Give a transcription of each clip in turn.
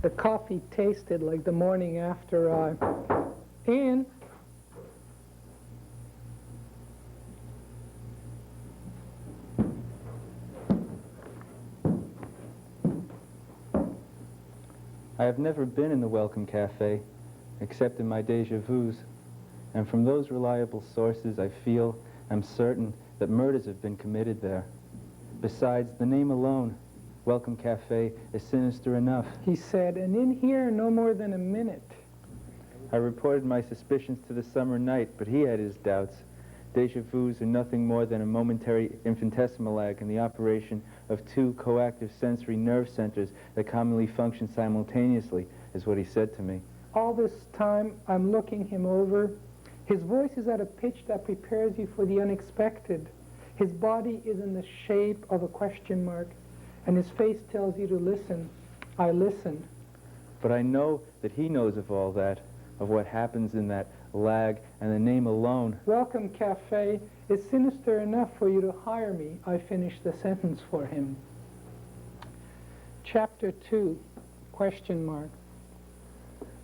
The coffee tasted like the morning after and I have never been in the Welcome Café, except in my déjà vus, and from those reliable sources I am certain that murders have been committed there. Besides, the name alone, Welcome Café, is sinister enough. He said, and in here no more than a minute. I reported my suspicions to the summer night, but he had his doubts. Déjà vus are nothing more than a momentary infinitesimal lag in the operation of two coactive sensory nerve centers that commonly function simultaneously, is what he said to me. All this time, I'm looking him over. His voice is at a pitch that prepares you for the unexpected. His body is in the shape of a question mark, and his face tells you to listen. I listen. But I know that he knows of all that, of what happens in that lag, and the name alone. Welcome Café is sinister enough for you to hire me. I finished the sentence for him. Chapter 2, question mark.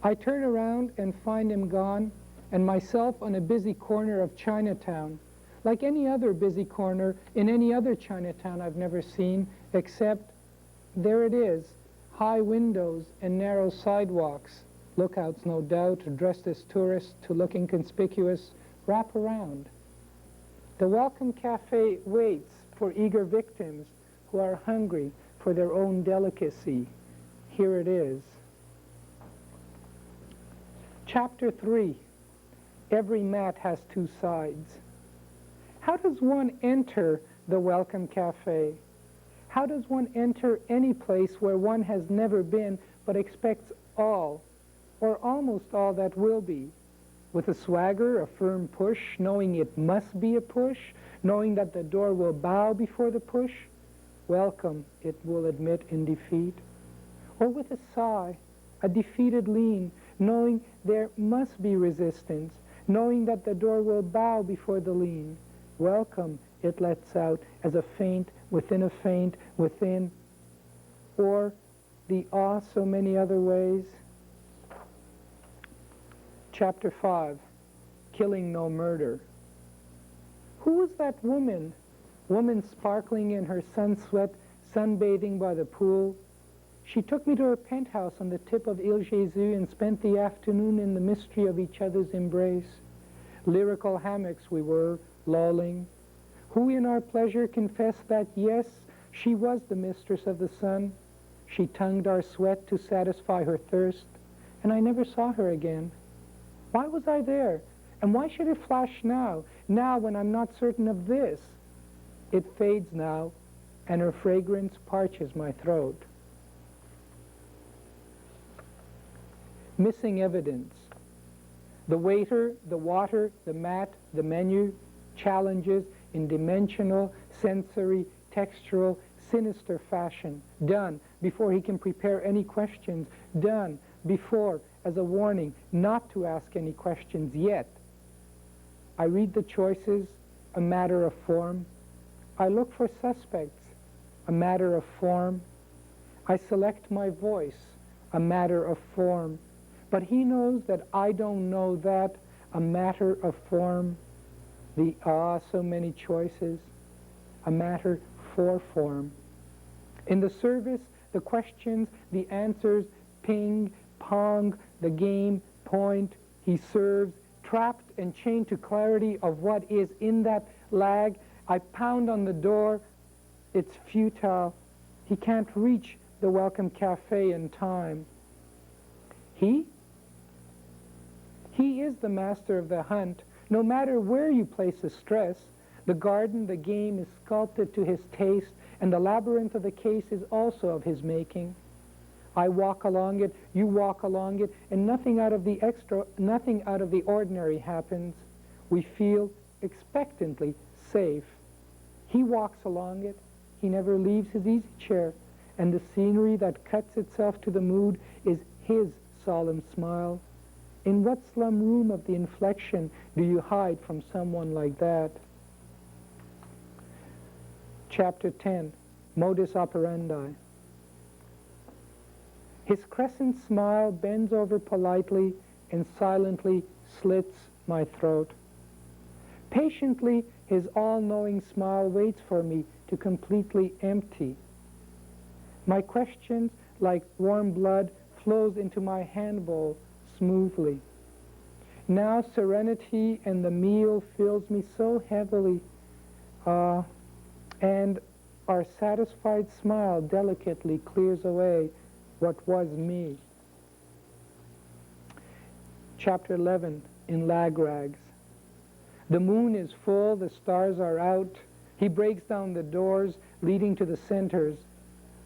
I turn around and find him gone, and myself on a busy corner of Chinatown, like any other busy corner in any other Chinatown I've never seen, except there it is, high windows and narrow sidewalks. Lookouts, no doubt, dressed as tourists to look inconspicuous, wrap around. The Welcome Café waits for eager victims who are hungry for their own delicacy. Here it is. Chapter 3. Every mat has two sides. How does one enter the Welcome Café? How does one enter any place where one has never been but expects all, or almost all that will be? With a swagger, a firm push, knowing it must be a push, knowing that the door will bow before the push? Welcome, it will admit in defeat. Or with a sigh, a defeated lean, knowing there must be resistance, knowing that the door will bow before the lean. Welcome, it lets out as a faint within a faint within, or the ah so many other ways. Chapter 5, Killing No Murder. Who was that woman? Woman sparkling in her sun sweat, sunbathing by the pool. She took me to her penthouse on the tip of Ile Jésus and spent the afternoon in the mystery of each other's embrace. Lyrical hammocks we were, lolling. Who in our pleasure confessed that, yes, she was the mistress of the sun. She tongued our sweat to satisfy her thirst, and I never saw her again. Why was I there? And why should it flash now? Now when I'm not certain of this? It fades now, and her fragrance parches my throat. Missing evidence. The waiter, the water, the mat, the menu, challenges in dimensional, sensory, textural, sinister fashion. Done before he can prepare any questions. Done before, as a warning, not to ask any questions yet. I read the choices, a matter of form. I look for suspects, a matter of form. I select my voice, a matter of form. But he knows that I don't know that, a matter of form. The so many choices, a matter for form. In the service, the questions, the answers, ping, pong, the game, point, he serves, trapped and chained to clarity of what is in that lag. I pound on the door. It's futile. He can't reach the Welcome Café in time. He is the master of the hunt. No matter where you place the stress, the garden, the game is sculpted to his taste, and the labyrinth of the case is also of his making. I walk along it, you walk along it, and nothing out of the ordinary happens. We feel expectantly safe. He walks along it. He never leaves his easy chair, and the scenery that cuts itself to the mood is his solemn smile. In what slum room of the inflection do you hide from someone like that? Chapter 10, Modus Operandi. His crescent smile bends over politely and silently slits my throat. Patiently, his all-knowing smile waits for me to completely empty. My questions, like warm blood, flows into my hand bowl smoothly. Now serenity and the meal fills me so heavily, and our satisfied smile delicately clears away what was me. Chapter 11, in lag rags. The moon is full, the stars are out. He breaks down the doors leading to the centers.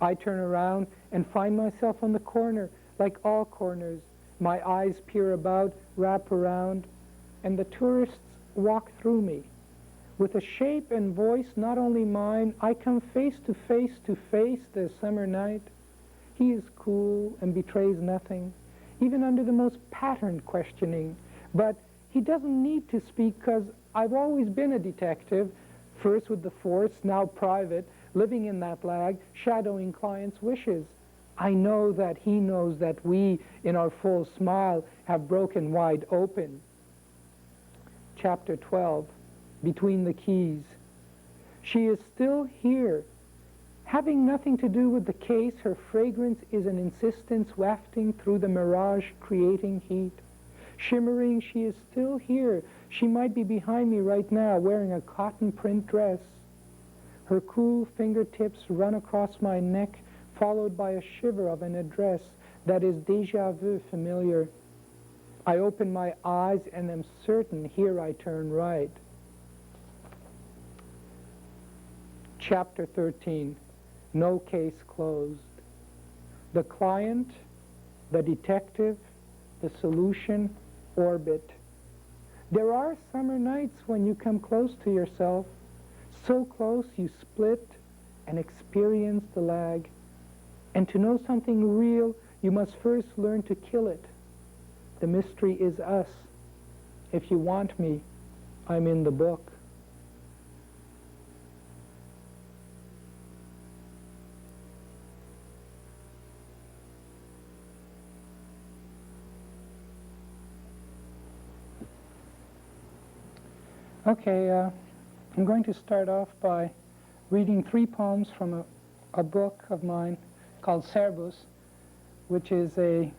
I turn around and find myself on the corner, like all corners. My eyes peer about, wrap around, and the tourists walk through me. With a shape and voice not only mine, I come face to face this summer night. He is cool and betrays nothing, even under the most patterned questioning. But he doesn't need to speak, because I've always been a detective, first with the force, now private, living in that lag, shadowing clients' wishes. I know that he knows that we, in our full smile, have broken wide open. Chapter 12, between the keys. She is still here. Having nothing to do with the case, her fragrance is an insistence wafting through the mirage, creating heat. Shimmering, she is still here. She might be behind me right now, wearing a cotton print dress. Her cool fingertips run across my neck, followed by a shiver of an address that is déjà vu familiar. I open my eyes and am certain here I turn right. Chapter 13, no case closed. The client, the detective, the solution, orbit. There are summer nights when you come close to yourself, so close you split and experience the lag. And to know something real, you must first learn to kill it. The mystery is us. If you want me, I'm in the book. Okay, I'm going to start off by reading 3 poems from a book of mine called Serbus, which is a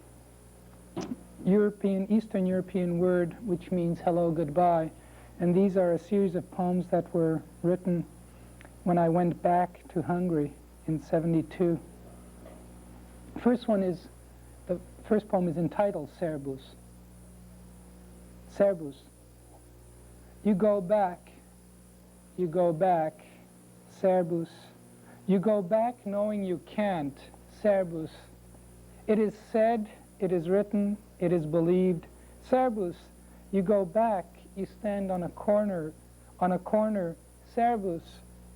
Eastern European word which means hello, goodbye. And these are a series of poems that were written when I went back to Hungary in '72. The first poem is entitled Serbus. Serbus. You go back, Serbus. You go back knowing you can't, Serbus. It is said, it is written, it is believed. Serbus, you go back, you stand on a corner, Serbus,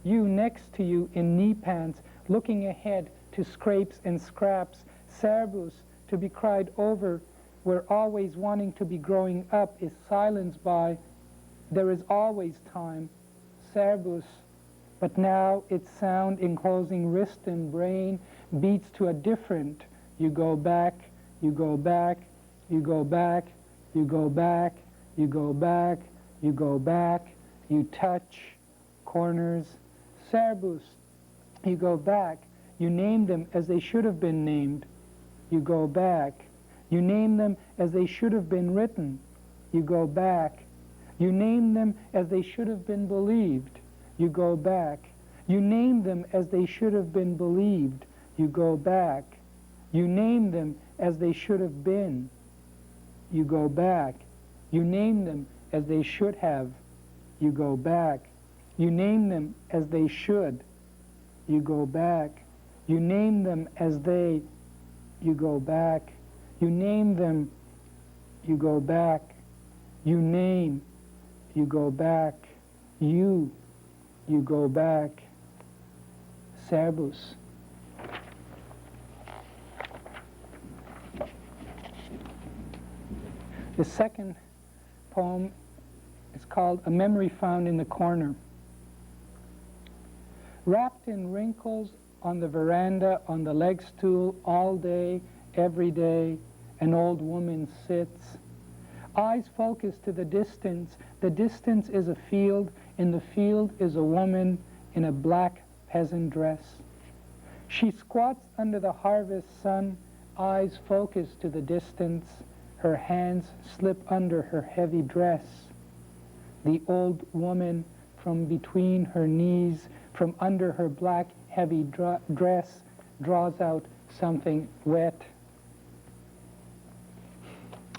you next to you in knee pants, looking ahead to scrapes and scraps. Serbus, to be cried over, where always wanting to be growing up is silenced by there is always time, Serbus, but now its sound enclosing wrist and brain beats to a different, you go back, you go back, you go back, you go back, you go back, you go back, you touch corners, Serbus, you go back, you name them as they should have been named, you go back, you name them as they should have been written, you go back, you name them as they should have been believed. You go back. You name them as they should have been believed. You go back. You name them as they should have been. You go back. You name them as they should have. You go back. You name them as they should. You go back. You name them as they. You go back. You name them. You go back. You name. You go back, you go back, Serbus. The second poem is called A Memory Found in the Corner. Wrapped in wrinkles on the veranda, on the leg stool, all day, Every day, an old woman sits. Eyes focus to the distance. The distance is a field. In the field is a woman in a black peasant dress. She squats under the harvest sun. Eyes focus to the distance. Her hands slip under her heavy dress. The old woman, from between her knees, from under her black heavy dress, draws out something wet.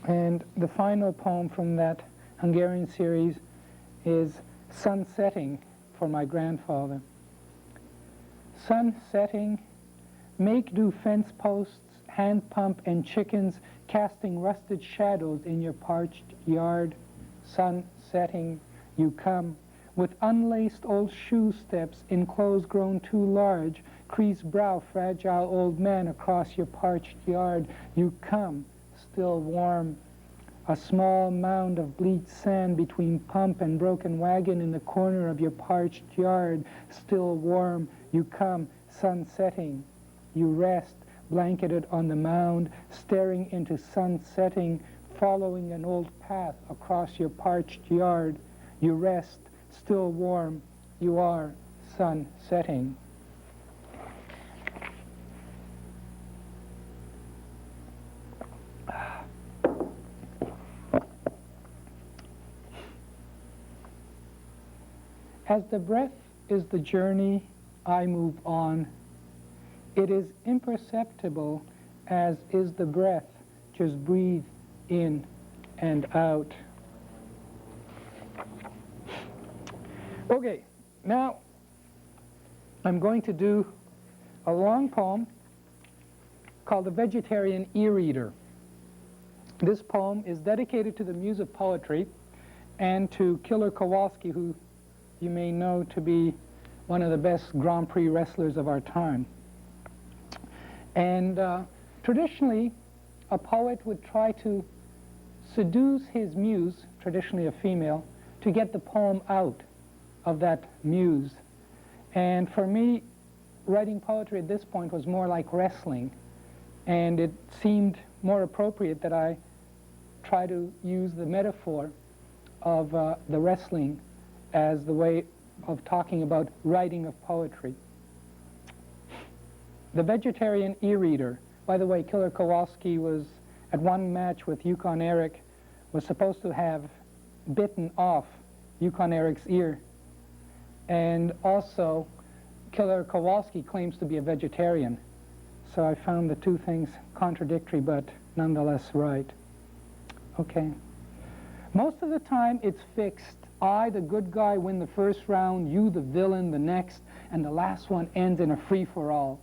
And the final poem from that Hungarian series is Sun Setting for my grandfather. Sun setting, make do fence posts, hand pump and chickens casting rusted shadows in your parched yard. Sun setting, you come with unlaced old shoe steps in clothes grown too large, creased brow, fragile old man across your parched yard. You come, still warm, a small mound of bleached sand between pump and broken wagon in the corner of your parched yard. Still warm, you come, sun setting. You rest, blanketed on the mound, staring into sun setting, following an old path across your parched yard. You rest, still warm, you are sun setting. As the breath is the journey, I move on. It is imperceptible as is the breath. Just breathe in and out. Okay, now I'm going to do a long poem called The Vegetarian E-Reader. This poem is dedicated to the muse of poetry and to Killer Kowalski, who you may know to be one of the best Grand Prix wrestlers of our time. And traditionally, a poet would try to seduce his muse, traditionally a female, to get the poem out of that muse. And for me, writing poetry at this point was more like wrestling, and it seemed more appropriate that I try to use the metaphor of the wrestling as the way of talking about writing of poetry. The Vegetarian E-Reader. By the way, Killer Kowalski was, at one match with Yukon Eric, was supposed to have bitten off Yukon Eric's ear. And also, Killer Kowalski claims to be a vegetarian. So I found the two things contradictory, but nonetheless right. Okay. Most of the time, it's fixed. I, the good guy, win the first round, you, the villain, the next, and the last one ends in a free-for-all.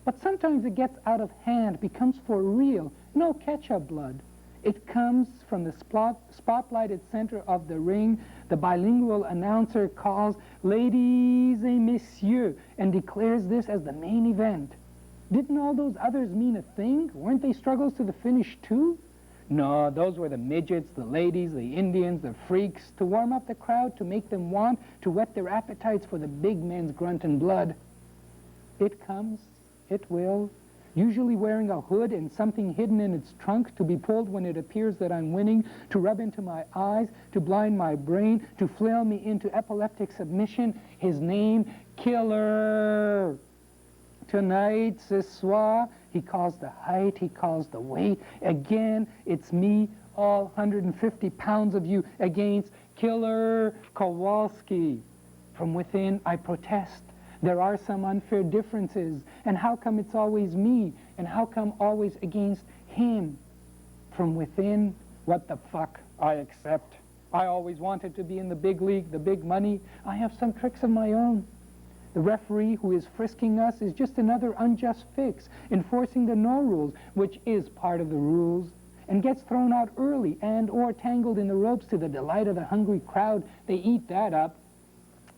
But sometimes it gets out of hand, becomes for real, no ketchup blood. It comes from the spotlighted center of the ring. The bilingual announcer calls, "Ladies et messieurs," and declares this as the main event. Didn't all those others mean a thing? Weren't they struggles to the finish too? No, those were the midgets, the ladies, the Indians, the freaks, to warm up the crowd, to make them want, to whet their appetites for the big men's grunt and blood. It comes, it will, usually wearing a hood and something hidden in its trunk, to be pulled when it appears that I'm winning, to rub into my eyes, to blind my brain, to flail me into epileptic submission. His name, Killer. Tonight, ce soir, he calls the height, he calls the weight. Again, it's me, all 150 pounds of you, against Killer Kowalski. From within, I protest. There are some unfair differences. And how come it's always me? And how come always against him? From within, what the fuck? I accept. I always wanted to be in the big league, the big money. I have some tricks of my own. The referee who is frisking us is just another unjust fix, enforcing the no rules, which is part of the rules, and gets thrown out early and or tangled in the ropes to the delight of the hungry crowd. They eat that up.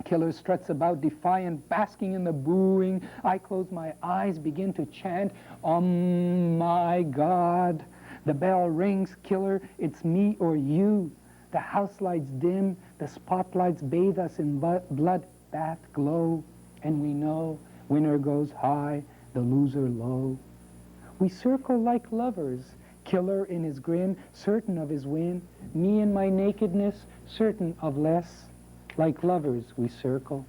Killer struts about defiant, basking in the booing. I close my eyes, begin to chant, "Oh my God." The bell rings, Killer, it's me or you. The house lights dim, the spotlights bathe us in blood bath glow. And we know winner goes high, the loser low. We circle like lovers, killer in his grin, certain of his win, me in my nakedness, certain of less. Like lovers we circle.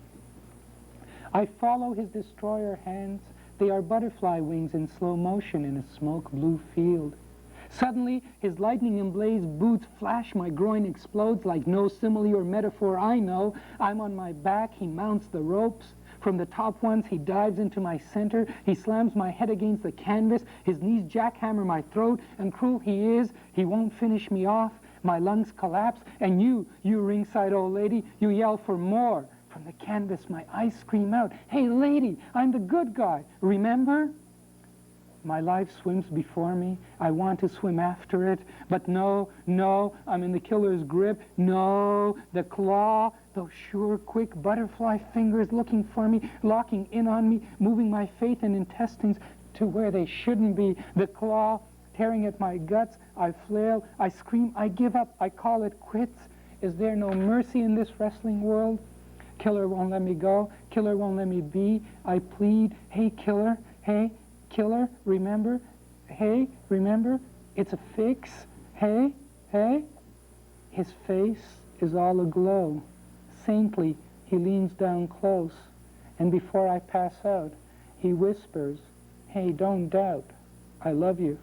I follow his destroyer hands. They are butterfly wings in slow motion in a smoke blue field. Suddenly, his lightning-emblazed boots flash, my groin explodes like no simile or metaphor I know. I'm on my back, he mounts the ropes. From the top ones, he dives into my center. He slams my head against the canvas. His knees jackhammer my throat, and cruel he is, he won't finish me off. My lungs collapse, and you ringside old lady, you yell for more. From the canvas, my eyes scream out, hey lady, I'm the good guy, remember? My life swims before me. I want to swim after it, but no, I'm in the killer's grip. No, the claw, those sure, quick butterfly fingers looking for me, locking in on me, moving my faith and intestines to where they shouldn't be. The claw tearing at my guts. I flail, I scream, I give up, I call it quits. Is there no mercy in this wrestling world? Killer won't let me go. Killer won't let me be. I plead, hey killer, hey, killer, remember? Hey, remember? It's a fix. Hey, hey. His face is all aglow. Saintly, he leans down close. And before I pass out, he whispers, hey, don't doubt. I love you.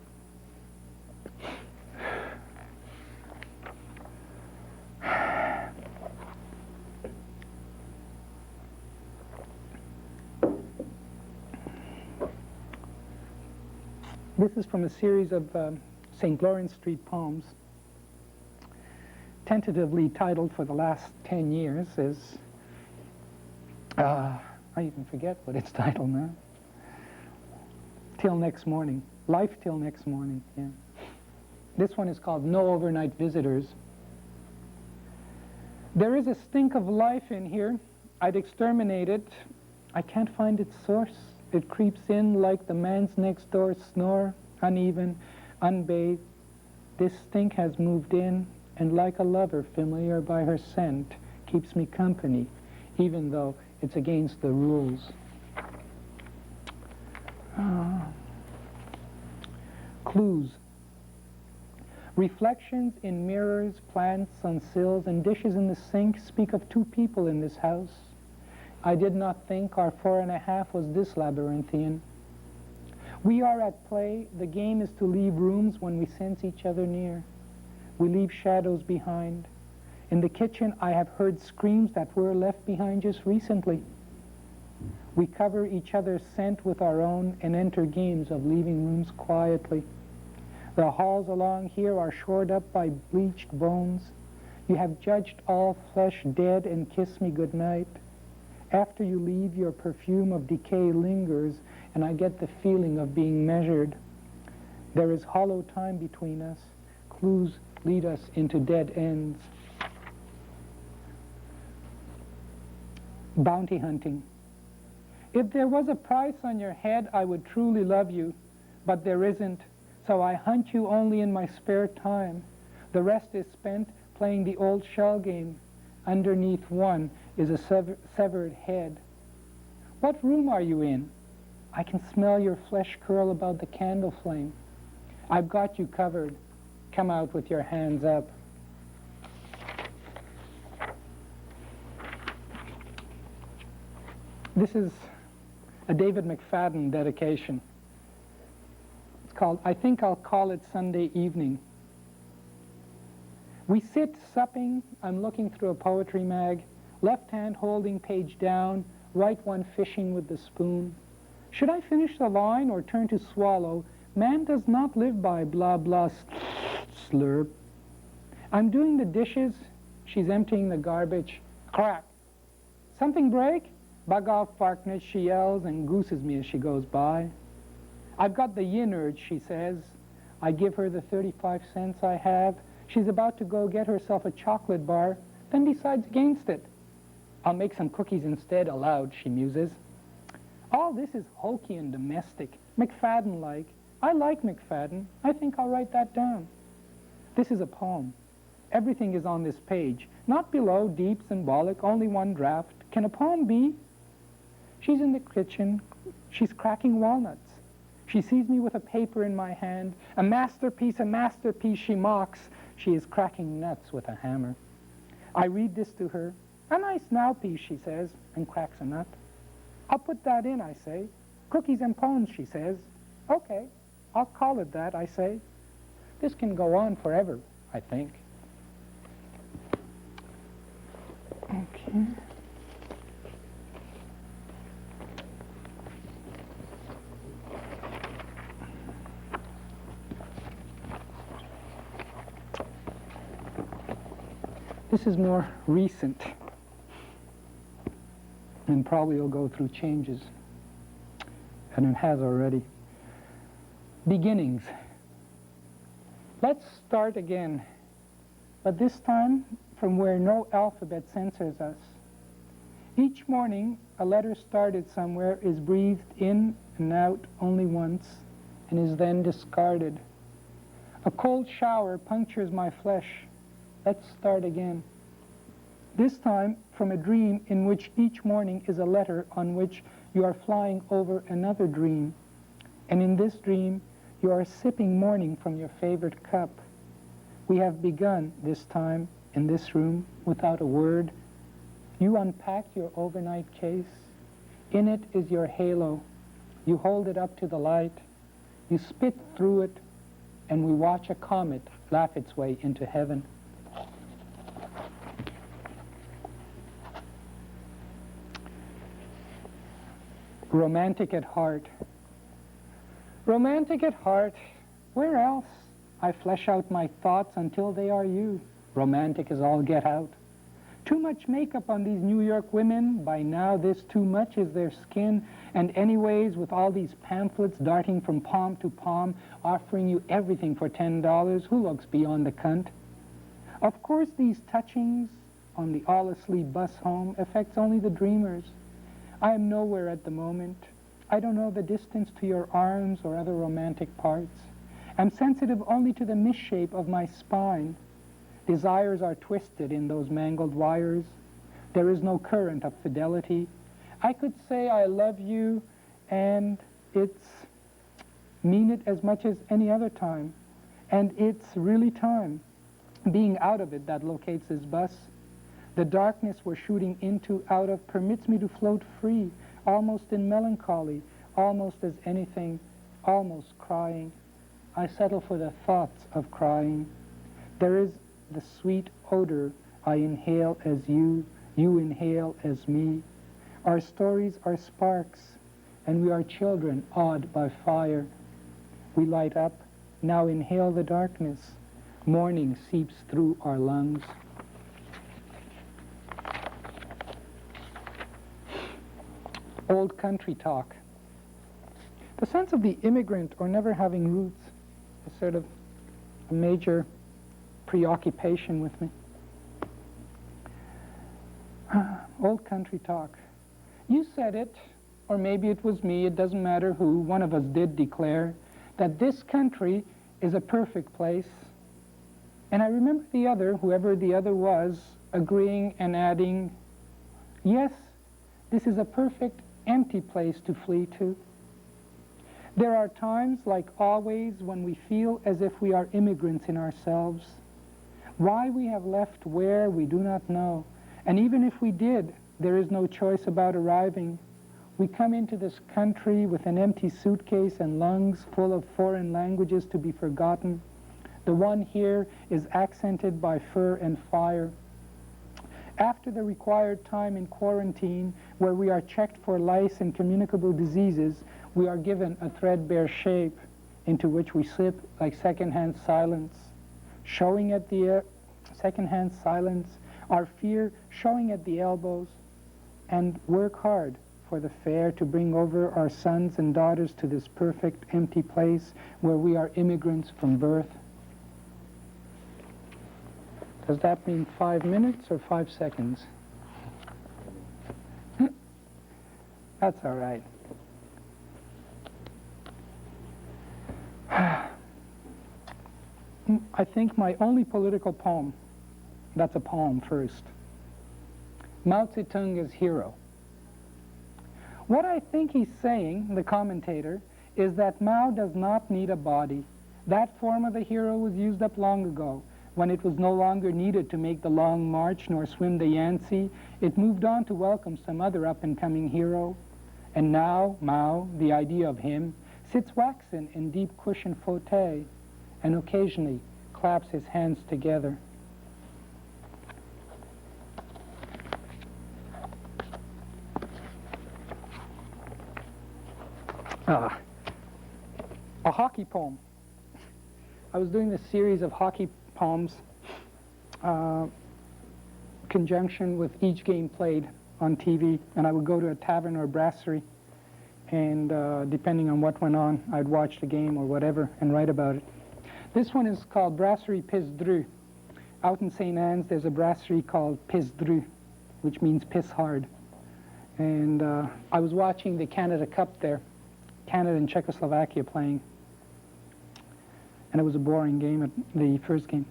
This is from a series of St. Lawrence Street poems, tentatively titled for the last 10 years is, I even forget what it's titled now. Till Next Morning. Life Till Next Morning, yeah. This one is called No Overnight Visitors. There is a stink of life in here. I'd exterminate it. I can't find its source. It creeps in like the man's next door snore, uneven, unbathed. This stink has moved in, and like a lover familiar by her scent, keeps me company, even though it's against the rules. Clues. Reflections in mirrors, plants on sills, and dishes in the sink speak of two people in this house. I did not think our 4.5 was this labyrinthian. We are at play. The game is to leave rooms when we sense each other near. We leave shadows behind. In the kitchen, I have heard screams that were left behind just recently. We cover each other's scent with our own and enter games of leaving rooms quietly. The halls along here are shored up by bleached bones. You have judged all flesh dead and kissed me goodnight. After you leave, your perfume of decay lingers, and I get the feeling of being measured. There is hollow time between us. Clues lead us into dead ends. Bounty hunting. If there was a price on your head, I would truly love you, but there isn't, so I hunt you only in my spare time. The rest is spent playing the old shell game. Underneath one is a severed head. What room are you in? I can smell your flesh curl about the candle flame. I've got you covered. Come out with your hands up. This is a David McFadden dedication. It's called, I think I'll call it Sunday Evening. We sit supping, I'm looking through a poetry mag, left hand holding page down, right one fishing with the spoon. Should I finish the line or turn to swallow? Man does not live by blah blah slurp. I'm doing the dishes, she's emptying the garbage. Crack. Something break? Bug off, Farkas, she yells and gooses me as she goes by. I've got the yin urge, she says. I give her the 35 cents I have. She's about to go get herself a chocolate bar, then decides against it. I'll make some cookies instead, aloud, she muses. All this is hokey and domestic, McFadden-like. I like McFadden. I think I'll write that down. This is a poem. Everything is on this page. Not below, deep, symbolic, only one draft. Can a poem be? She's in the kitchen. She's cracking walnuts. She sees me with a paper in my hand. A masterpiece, she mocks. She is cracking nuts with a hammer. I read this to her. A nice now piece, she says, and cracks a nut. I'll put that in, I say. Cookies and poems, she says. Okay, I'll call it that, I say. This can go on forever, I think. Okay. This is more recent and probably will go through changes, and it has already. Beginnings. Let's start again, but this time from where no alphabet censors us. Each morning, a letter started somewhere is breathed in and out only once and is then discarded. A cold shower punctures my flesh. Let's start again. This time from a dream in which each morning is a letter on which you are flying over another dream. And in this dream, you are sipping morning from your favorite cup. We have begun this time in this room without a word. You unpacked your overnight case. In it is your halo. You hold it up to the light. You spit through it, and we watch a comet laugh its way into heaven. Romantic at heart. Romantic at heart, where else? I flesh out my thoughts until they are you. Romantic as all get out. Too much makeup on these New York women. By now this too much is their skin. And anyways, with all these pamphlets darting from palm to palm, offering you everything for $10, who looks beyond the cunt? Of course these touchings on the all-asleep bus home affects only the dreamers. I am nowhere at the moment. I don't know the distance to your arms or other romantic parts. I'm sensitive only to the misshape of my spine. Desires are twisted in those mangled wires. There is no current of fidelity. I could say I love you and mean it as much as any other time. And it's really time, being out of it, that locates this bus. The darkness we're shooting into, out of, permits me to float free, almost in melancholy, almost as anything, almost crying. I settle for the thoughts of crying. There is the sweet odor I inhale as you inhale as me. Our stories are sparks, and we are children awed by fire. We light up, now inhale the darkness. Morning seeps through our lungs. Old country talk. The sense of the immigrant or never having roots is sort of a major preoccupation with me. Old country talk. You said it, or maybe it was me, it doesn't matter who, one of us did declare that this country is a perfect place. And I remember the other, whoever the other was, agreeing and adding, yes, this is a perfect empty place to flee to. There are times, like always, when we feel as if we are immigrants in ourselves. Why we have left where, we do not know. And even if we did, there is no choice about arriving. We come into this country with an empty suitcase and lungs full of foreign languages to be forgotten. The one here is accented by fur and fire. After the required time in quarantine, where we are checked for lice and communicable diseases, we are given a threadbare shape into which we slip like secondhand silence, showing at the secondhand silence, our fear showing at the elbows, and work hard for the fare to bring over our sons and daughters to this perfect empty place where we are immigrants from birth. Does that mean 5 minutes or 5 seconds? That's all right. I think my only political poem, that's a poem first. Mao Zedong is hero. What I think he's saying, the commentator, is that Mao does not need a body. That form of the hero was used up long ago. When it was no longer needed to make the long march nor swim the Yangtze, it moved on to welcome some other up-and-coming hero. And now Mao, the idea of him, sits waxen in deep cushioned fauteuil and occasionally claps his hands together. A hockey poem. I was doing this series of hockey poems, conjunction with each game played on TV, and I would go to a tavern or brasserie, and depending on what went on, I'd watch the game or whatever and write about it. This one is called Brasserie Pizdru. Out in St. Anne's, there's a brasserie called Pizdru, which means piss hard. And I was watching the Canada Cup there, Canada and Czechoslovakia playing. And it was a boring game at the first game.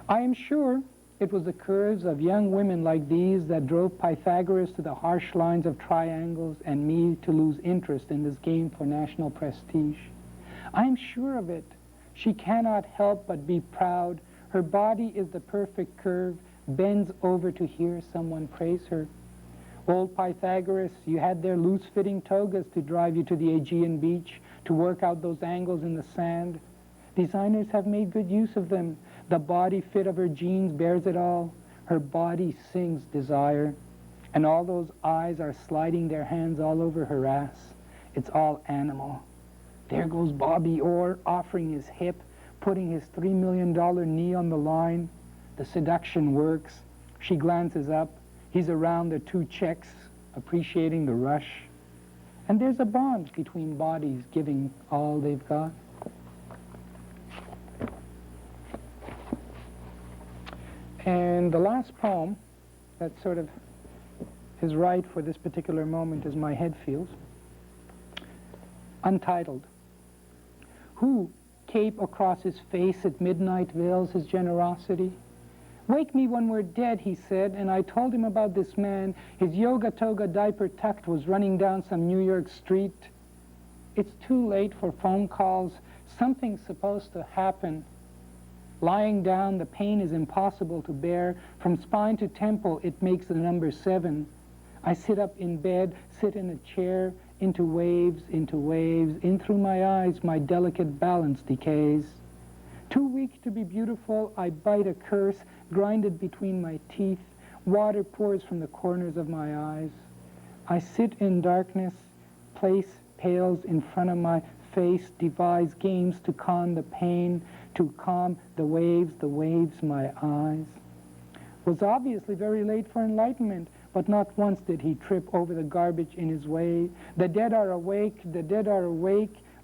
I am sure it was the curves of young women like these that drove Pythagoras to the harsh lines of triangles and me to lose interest in this game for national prestige. I am sure of it. She cannot help but be proud. Her body is the perfect curve, bends over to hear someone praise her. Old Pythagoras, you had their loose-fitting togas to drive you to the Aegean beach, to work out those angles in the sand. Designers have made good use of them. The body fit of her jeans bears it all. Her body sings desire. And all those eyes are sliding their hands all over her ass. It's all animal. There goes Bobby Orr offering his hip, putting his $3 million knee on the line. The seduction works. She glances up. He's around the two checks, appreciating the rush. And there's a bond between bodies giving all they've got. And the last poem that sort of is right for this particular moment as my head feels. Untitled. Who, cape across his face at midnight, veils his generosity? Wake me when we're dead, he said, and I told him about this man. His yoga toga diaper tucked was running down some New York street. It's too late for phone calls. Something's supposed to happen. Lying down, the pain is impossible to bear. From spine to temple, it makes the number 7. I sit up in bed, sit in a chair, into waves, in through my eyes, my delicate balance decays. Too weak to be beautiful, I bite a curse, grind it between my teeth. Water pours from the corners of my eyes. I sit in darkness, place pails in front of my face, devise games to calm the pain, to calm the waves my eyes. Was obviously very late for enlightenment, but not once did he trip over the garbage in his way. The dead are awake,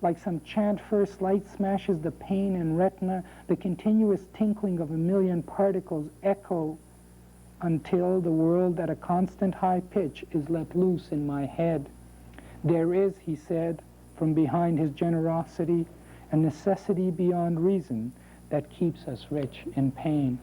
like some chant first light smashes the pain and retina, the continuous tinkling of a million particles echo until the world at a constant high pitch is let loose in my head. There is, he said, from behind his generosity, a necessity beyond reason that keeps us rich in pain.